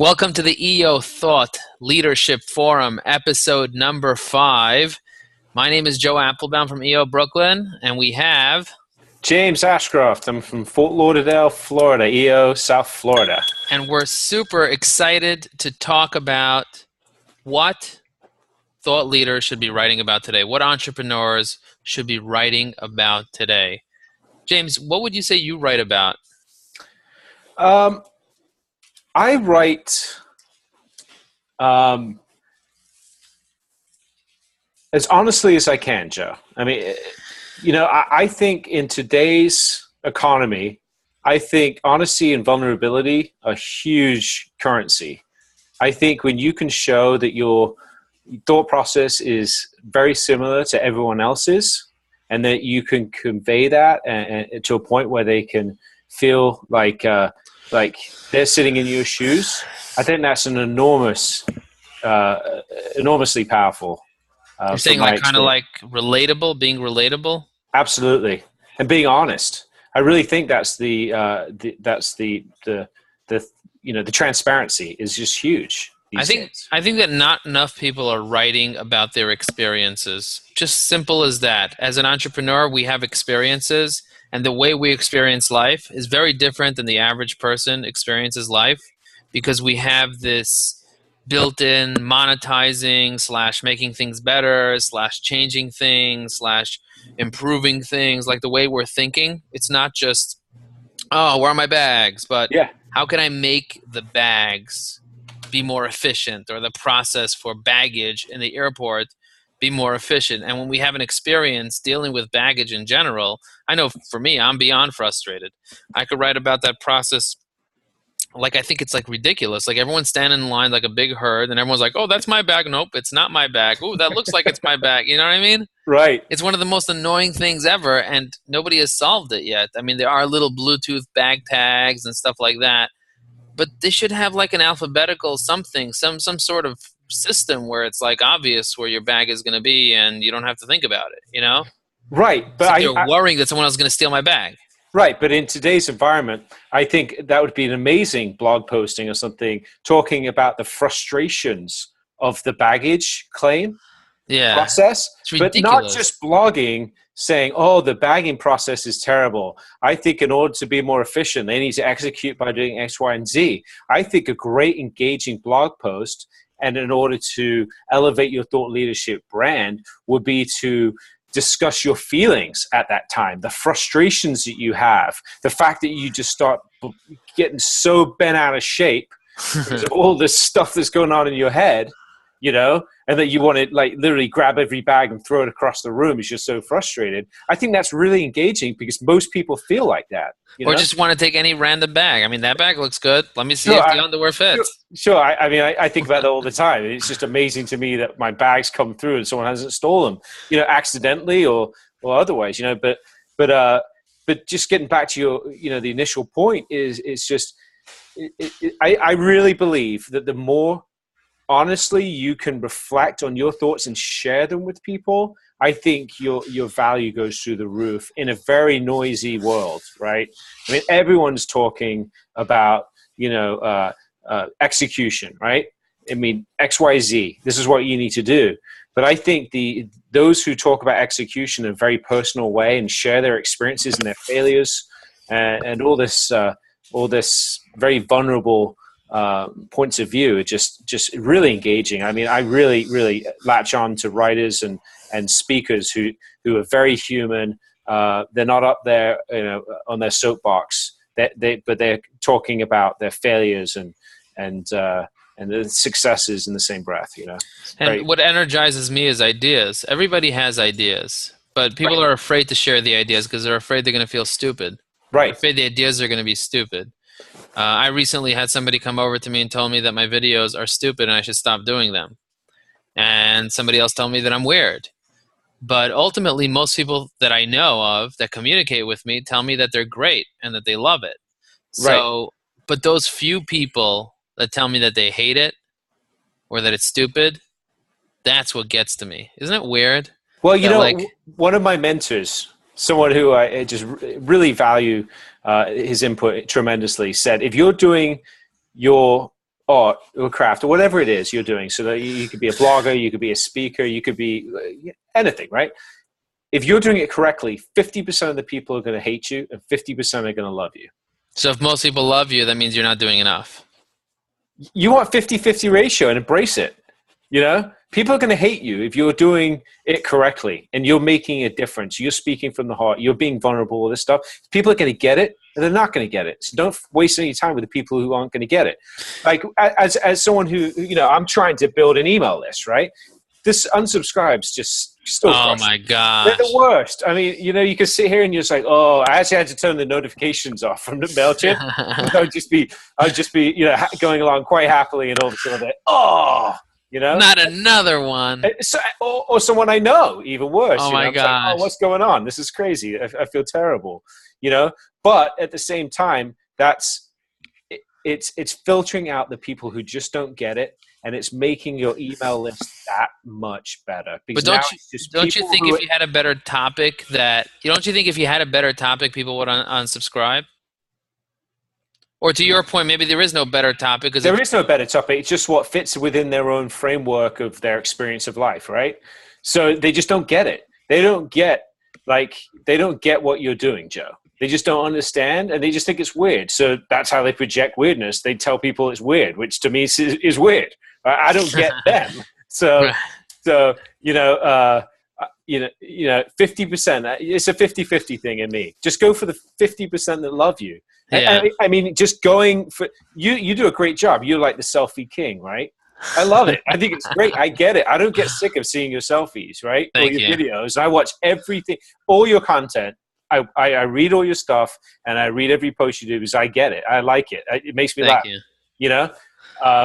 Welcome to the EO Thought Leadership Forum, episode number 5. My name is Joe Apfelbaum from EO Brooklyn, and we have James Ashcroft. I'm from Fort Lauderdale, Florida, EO, South Florida. And we're super excited to talk about what thought leaders should be writing about today, what entrepreneurs should be writing about today. James, what would you say you write about? I write as honestly as I can, Joe. I mean, I think in today's economy, I think honesty and vulnerability are huge currency. I think when you can show that your thought process is very similar to everyone else's, and that you can convey that and to a point where they can feel like they're sitting in your shoes, I think that's an enormously powerful. You're saying like kind of like relatable, being relatable? Absolutely, and being honest. I really think that's the transparency is just huge. I think that not enough people are writing about their experiences. Just simple as that. As an entrepreneur, we have experiences, and the way we experience life is very different than the average person experiences life, because we have this built-in monetizing / making things better / changing things / improving things. Like the way we're thinking, it's not just, oh, where are my bags? But how can I make the bags be more efficient, or the process for baggage in the airport be more efficient? And when we have an experience dealing with baggage in general, I know for me, I'm beyond frustrated. I could write about that process. Like, I think it's like ridiculous. Like, everyone's standing in line like a big herd, and everyone's like, oh, that's my bag. Nope, it's not my bag. Oh, that looks like it's my bag. You know what I mean? Right. It's one of the most annoying things ever, and nobody has solved it yet. I mean, there are little Bluetooth bag tags and stuff like that, but they should have like an alphabetical something, some sort of system where it's like obvious where your bag is going to be, and you don't have to think about it, you know? Right. But so they're worrying that someone else is going to steal my bag. Right, but in today's environment, I think that would be an amazing blog posting or something talking about the frustrations of the baggage claim process, but not just blogging saying, oh, the bagging process is terrible. I think in order to be more efficient, they need to execute by doing X, Y, and Z. I think a great engaging blog post, and in order to elevate your thought leadership brand, would be to discuss your feelings at that time, the frustrations that you have, the fact that you just start getting so bent out of shape because of all this stuff that's going on in your head, and that you want to like literally grab every bag and throw it across the room as you're so frustrated. I think that's really engaging because most people feel like that. Or just want to take any random bag. I mean, that bag looks good. Let me see if the underwear fits. Sure. I think about that all the time. It's just amazing to me that my bags come through and someone hasn't stolen them, accidentally or otherwise, but just getting back to your, the initial point is just, I really believe that the more honestly you can reflect on your thoughts and share them with people, I think your value goes through the roof in a very noisy world, right? I mean, everyone's talking about, execution, right? I mean, XYZ, this is what you need to do. But I think those who talk about execution in a very personal way and share their experiences and their failures and all this very vulnerable points of view are just really engaging. I mean, I really, really latch on to writers and speakers who are very human. They're not up there, on their soapbox. But they're talking about their failures and the successes in the same breath. And what energizes me is ideas. Everybody has ideas, but people are afraid to share the ideas because they're afraid they're going to feel stupid. Right. They're afraid the ideas are going to be stupid. I recently had somebody come over to me and tell me that my videos are stupid and I should stop doing them. And somebody else told me that I'm weird. But ultimately, most people that I know of that communicate with me tell me that they're great and that they love it. So, but those few people that tell me that they hate it or that it's stupid, that's what gets to me. Isn't it weird? Well, one of my mentors, someone who I just really value his input tremendously, said, if you're doing your art or craft or whatever it is you're doing. So that you could be a blogger, you could be a speaker, you could be anything, right? If you're doing it correctly, 50% of the people are going to hate you and 50% are going to love you. So if most people love you, that means you're not doing enough. You want 50-50 ratio and embrace it. You know, people are going to hate you if you're doing it correctly and you're making a difference. You're speaking from the heart. You're being vulnerable, all this stuff. People are going to get it and they're not going to get it. So don't waste any time with the people who aren't going to get it. Like as someone who, you know, I'm trying to build an email list, right? This unsubscribes just still. Oh my God. They're the worst. I mean, you know, you can sit here and you're just like, oh, I actually had to turn the notifications off from the MailChimp. I'd just be, you know, going along quite happily and all of a sudden, like, oh, you know, not another one. So, or someone I know, even worse. Oh my God. Like, oh, what's going on? This is crazy. I feel terrible, you know. But at the same time, it's filtering out the people who just don't get it, and it's making your email list that much better. But don't you think if you had a better topic people would unsubscribe? Or to your point, maybe there is no better topic. There is no better topic. It's just what fits within their own framework of their experience of life, right? So they just don't get it. They don't get what you're doing, Joe. They just don't understand, and they just think it's weird. So that's how they project weirdness. They tell people it's weird, which to me is weird. I don't get them. So, you know, 50%. It's a 50-50 thing in me. Just go for the 50% that love you. Yeah. I mean, just going for you do a great job. You're like the selfie king, right? I love it. I think it's great. I get it. I don't get sick of seeing your selfies, right? Thank or your you. videos. I watch everything, all your content. I read all your stuff, and I read every post you do because I get it. I like it. It makes me laugh. You know,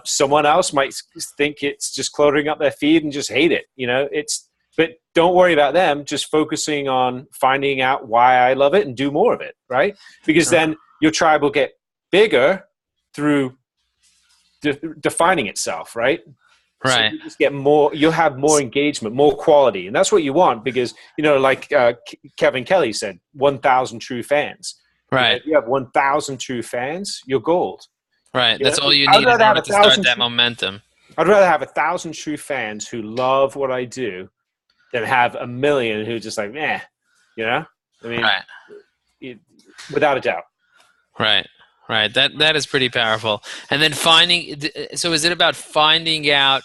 someone else might think it's just cluttering up their feed and just hate it. You know, but don't worry about them. Just focusing on finding out why I love it and do more of it, right? Because then your tribe will get bigger through defining itself, right? Right. So you just get more. You'll have more engagement, more quality, and that's what you want. Because you know, like Kevin Kelly said, 1,000 true fans. Right. You know, if you have 1,000 true fans, you're gold. Right. That's all you need in order to start that momentum. I'd rather have 1,000 true fans who love what I do than have 1 million who just like, meh. You know, I mean, without a doubt. Right. Right. That is pretty powerful. And then so is it about finding out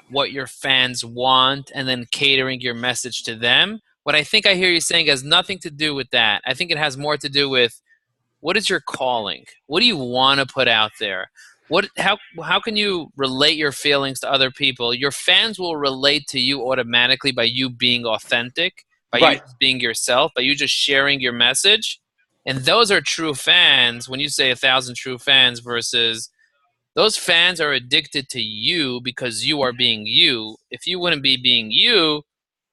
what your fans want and then catering your message to them? What I think I hear you saying has nothing to do with that. I think it has more to do with what is your calling? What do you want to put out there? How can you relate your feelings to other people? Your fans will relate to you automatically by you being authentic, by you being yourself, by you just sharing your message. And those are true fans when you say 1,000 true fans versus those fans are addicted to you because you are being you. If you wouldn't be being you,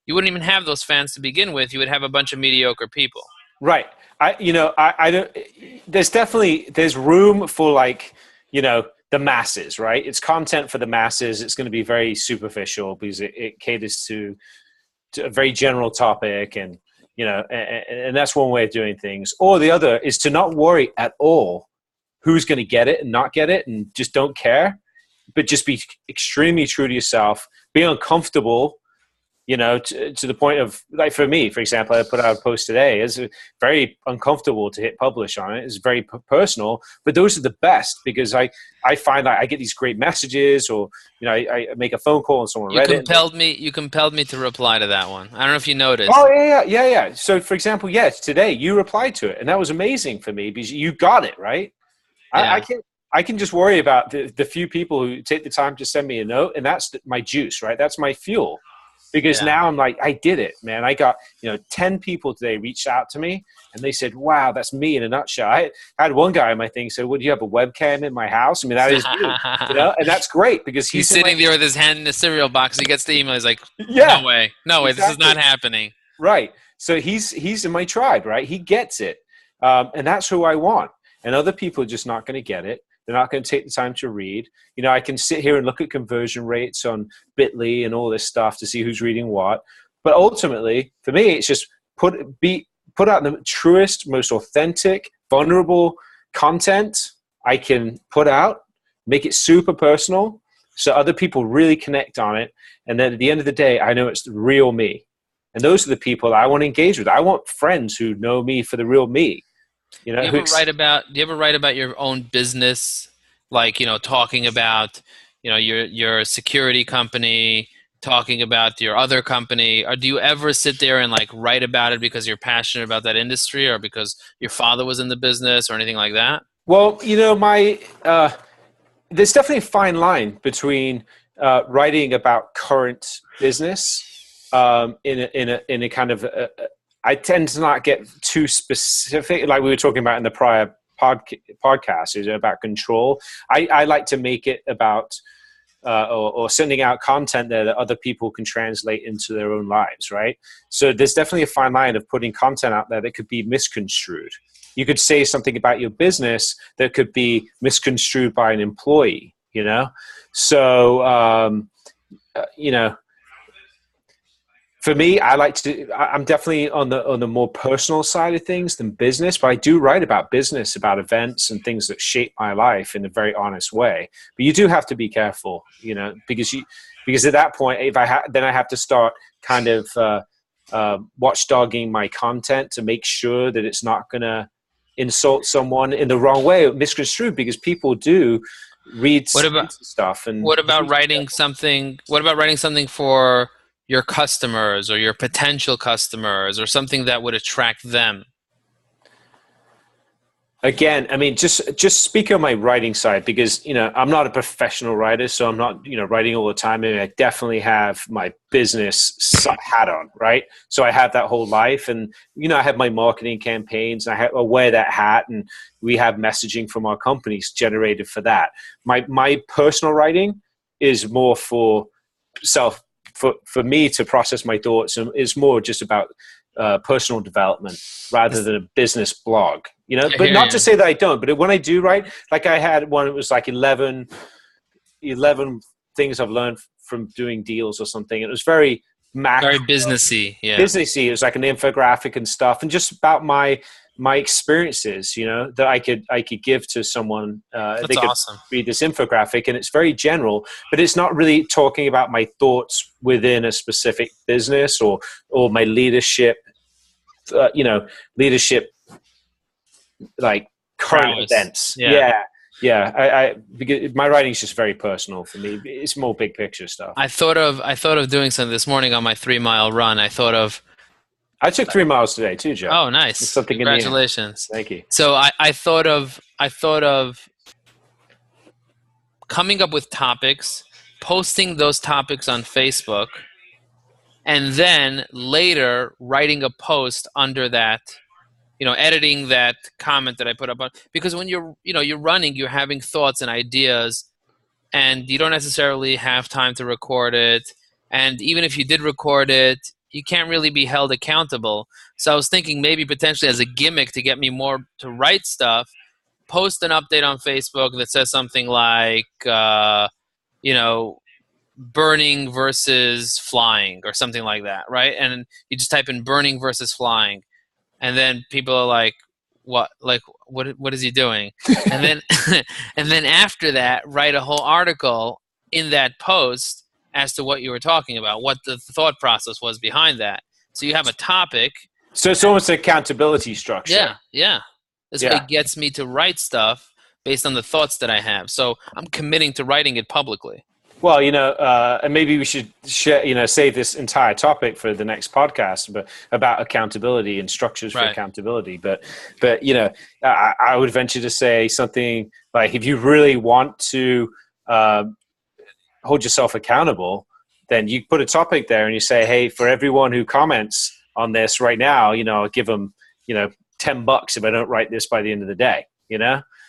you wouldn't even have those fans to begin with. You would have a bunch of mediocre people. Right. I don't, there's room for like, you know, the masses, right? It's content for the masses. It's going to be very superficial because it caters to a very general topic and, you know, and that's one way of doing things. Or the other is to not worry at all who's going to get it and not get it and just don't care, but just be extremely true to yourself, be uncomfortable, you know, to the point of, like for me, for example, I put out a post today. It's very uncomfortable to hit publish on it. It's very personal, but those are the best because I find that I get these great messages or, you know, I make a phone call and someone read it. You compelled me to reply to that one. I don't know if you noticed. Oh, yeah. So for example, yes, today you replied to it and that was amazing for me because you got it, right? Yeah. I can just worry about the few people who take the time to send me a note and that's my juice, right? That's my fuel. Because now I'm like, I did it, man. I got, 10 people today reached out to me and they said, wow, that's me in a nutshell. I had one guy on my thing say, would you have a webcam in my house? I mean, that is you know, and that's great because he's sitting there with his hand in the cereal box. He gets the email. He's like, no way, exactly. This is not happening. Right. So he's in my tribe, right? He gets it. And that's who I want. And other people are just not going to get it. They're not going to take the time to read. You know, I can sit here and look at conversion rates on Bitly and all this stuff to see who's reading what. But ultimately, for me, it's just put out the truest, most authentic, vulnerable content I can put out make it super personal so other people really connect on it. And then at the end of the day, I know it's the real me. And those are the people I want to engage with. I want friends who know me for the real me. You know, Do you ever write about your own business, like, talking about, your security company, talking about your other company, or do you ever sit there and like write about it because you're passionate about that industry or because your father was in the business or anything like that? well, there's definitely a fine line between writing about current business in a kind of I tend to not get too specific, like we were talking about in the prior podcast, is about control. I like to make it about or sending out content there that other people can translate into their own lives, right? So there's definitely a fine line of putting content out there that could be misconstrued. You could say something about your business that could be misconstrued by an employee, So, for me, I'm definitely on the more personal side of things than business, but I do write about business, about events and things that shape my life in a very honest way. But you do have to be careful, because at that point, then I have to start kind of watchdogging my content to make sure that it's not going to insult someone in the wrong way or misconstrued, because people do read stuff. And what about writing something? What about writing something for your customers or your potential customers or something that would attract them? Again, I mean, just speak on my writing side, because I'm not a professional writer, so I'm not writing all the time. I mean, I definitely have my business hat on, right? So I have that whole life, and I have my marketing campaigns, and I wear that hat, and we have messaging from our companies generated for that. My personal writing is more for for me to process my thoughts, and it's more just about personal development rather than a business blog, but not to say that I don't, but when I do write, like I had one, it was like 11 things I've learned from doing deals or something. It was very macro, very businessy. Yeah. Businessy. It was like an infographic and stuff, and just about my experiences, that I could give to someone. That's they could awesome. read this infographic, and it's very general, but it's not really talking about my thoughts within a specific business or my leadership, leadership, like current events. Yeah. Because my writing is just very personal for me. It's more big picture stuff. I thought of doing something this morning on my 3-mile run. I took 3 miles today too, Joe. Oh, nice! Something. Congratulations. Thank you. So I thought of coming up with topics, posting those topics on Facebook, and then later writing a post under that, editing that comment that I put up on, because when you're running, you're having thoughts and ideas, and you don't necessarily have time to record it. And even if you did record it, you can't really be held accountable. So I was thinking maybe potentially as a gimmick to get me more to write stuff, post an update on Facebook that says something like, burning versus flying or something like that, right? And you just type in burning versus flying, and then people are like, what is he doing? And then and then after that, write a whole article in that post as to what you were talking about, what the thought process was behind that. So you have a topic. So it's almost an accountability structure. Yeah. This way it gets me to write stuff based on the thoughts that I have. So I'm committing to writing it publicly. Well, and maybe we should save this entire topic for the next podcast, but about accountability and structures for accountability. But I would venture to say something like, if you really want to hold yourself accountable, then you put a topic there and you say, hey, for everyone who comments on this right now, I'll give them, $10 if I don't write this by the end of the day,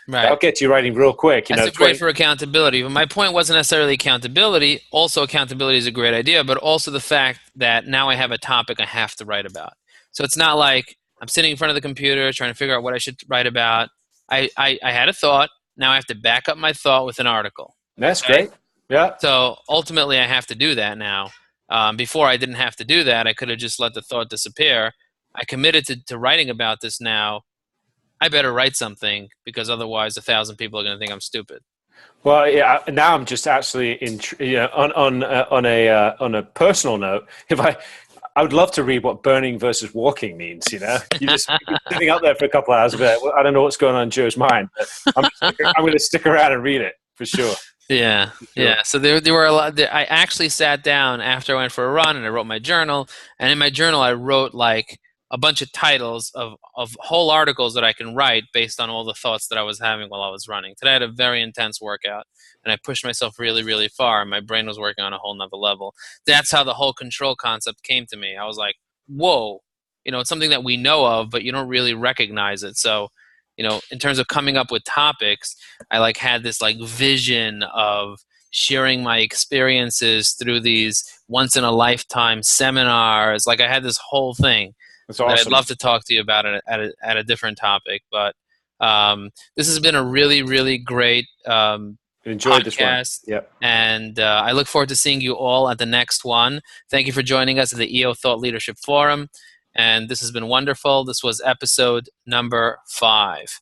Right. That'll get you writing real quick. That's great for accountability. But my point wasn't necessarily accountability. Also, accountability is a great idea, but also the fact that now I have a topic I have to write about. So it's not like I'm sitting in front of the computer trying to figure out what I should write about. I had a thought. Now I have to back up my thought with an article. That's great. Yeah. So ultimately, I have to do that now. Before I didn't have to do that. I could have just let the thought disappear. I committed to writing about this now. I better write something, because otherwise 1,000 people are going to think I'm stupid. Well, yeah. Now I'm just actually on a personal note. If I would love to read what burning versus walking means. You're just sitting up there for a couple of hours. But I don't know what's going on in Joe's mind. But I'm going to stick around and read it for sure. Yeah, For sure. yeah. So there were a lot. I actually sat down after I went for a run and I wrote my journal. And in my journal, I wrote like a bunch of titles of whole articles that I can write based on all the thoughts that I was having while I was running. Today I had a very intense workout and I pushed myself really, really far. And my brain was working on a whole nother level. That's how the whole control concept came to me. I was like, whoa, it's something that we know of, but you don't really recognize it. So, in terms of coming up with topics, I like had this like vision of sharing my experiences through these once in a lifetime seminars. Like I had this whole thing That's that I'd awesome. love to talk to you about it at a different topic. But this has been a really, really great Enjoyed this one. podcast. Yep. And I look forward to seeing you all at the next one. Thank you for joining us at the EO Thought Leadership Forum. And this has been wonderful. This was episode number 5.